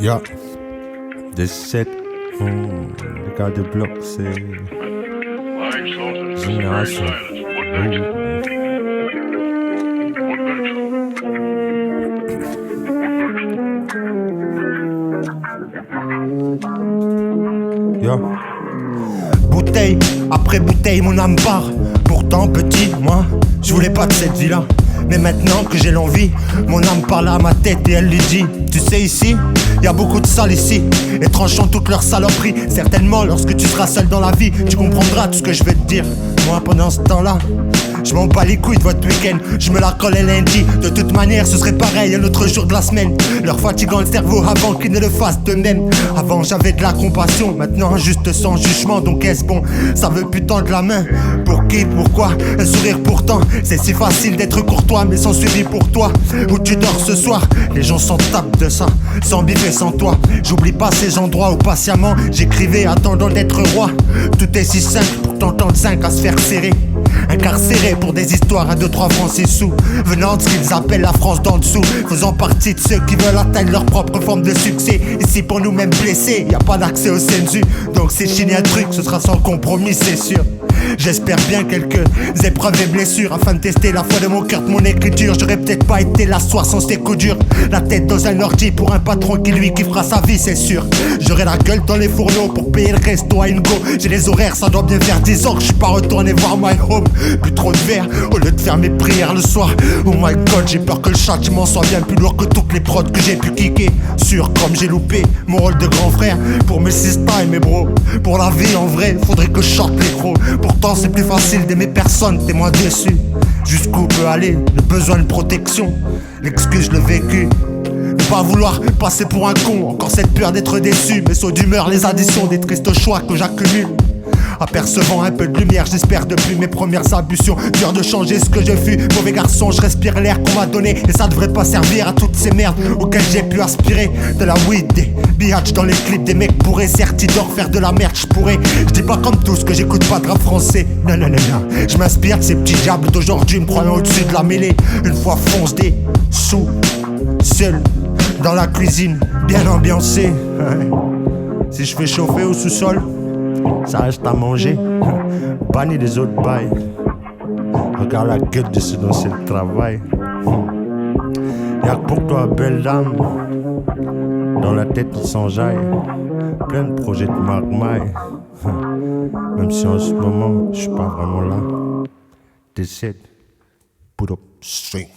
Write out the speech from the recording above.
Yeah, this shit, les gars de bloc, c'est génération. Yeah. Bouteille après bouteille, mon âme part. Pourtant petit, moi, je voulais pas de cette vie-là. Mais maintenant que j'ai l'envie, mon âme parle à ma tête et elle lui dit: tu sais ici, y a beaucoup de salles ici, et tranchant toutes leurs saloperies. Certainement lorsque tu seras seul dans la vie, tu comprendras tout ce que je vais te dire. Moi pendant ce temps-là, je m'en bats les couilles de votre week-end. Je me la colle lundi, de toute manière ce serait pareil un autre jour de la semaine. Leur fatigant le cerveau avant qu'ils ne le fassent d'eux-mêmes. Avant j'avais de la compassion, maintenant juste sans jugement. Donc est-ce bon, ça veut plus tendre la main. Pour qui, pourquoi, un sourire pourtant. C'est si facile d'être courtois mais sans suivi pour toi. Où tu dors ce soir, les gens s'en tapent de ça. Sans bif et sans toi, j'oublie pas ces endroits où patiemment j'écrivais attendant d'être roi. Tout est si simple, pourtant tant de 5 à se faire serrer. Incarcérés pour des histoires à 2-3 francs 6 sous, venant de ce qu'ils appellent la France d'en dessous, faisant partie de ceux qui veulent atteindre leur propre forme de succès. Ici pour nous-mêmes blessés, y a pas d'accès au census. Donc si je signe un truc, ce sera sans compromis, c'est sûr. J'espère bien quelques épreuves et blessures afin de tester la foi de mon cœur, de mon écriture. J'aurais peut-être pas été là ce soir sans ces coups durs. La tête dans un ordi pour un patron qui lui kiffera sa vie, c'est sûr. J'aurai la gueule dans les fourneaux pour payer le resto à une go. J'ai les horaires, ça doit bien faire 10 ans que je suis pas retourné voir my home. Plus trop de verre au lieu de faire mes prières le soir. Oh my god, j'ai peur que le châtiment soit bien plus lourd que toutes les prods que j'ai pu kicker. Sûr comme j'ai loupé mon rôle de grand frère pour mes sisters et mes bros. Pour la vie en vrai, faudrait que je sorte les crocs. Pourtant c'est plus facile d'aimer personne, t'es moins déçu. Jusqu'où peut aller le besoin de protection, l'excuse le vécu. Ne pas vouloir passer pour un con, encore cette peur d'être déçu. Mes sauts d'humeur, les additions des tristes choix que j'accumule. Apercevant un peu de lumière, j'espère depuis mes premières ablutions. Dur de changer ce que je fus, mauvais garçon, je respire l'air qu'on m'a donné. Et ça devrait pas servir à toutes ces merdes auxquelles j'ai pu aspirer. De la weed, des biatch dans les clips, des mecs pourraient certes d'or faire de la merde, je pourrais. Je dis pas comme tous que j'écoute pas de rap français. Non, non, non, non. Je m'inspire de ces petits diables d'aujourd'hui me croyant au-dessus de la mêlée. Une fois fonce des sous, seul dans la cuisine, bien ambiancé. Si je fais chauffer au sous-sol, ça reste à manger, banni des autres bails. Regarde la gueule de ceux dont c'est le travail. Y'a que pour toi, belle dame, dans la tête il s'enjaille. Plein de projets de magmaille. Même si en ce moment je suis pas vraiment là. Décide, put up straight.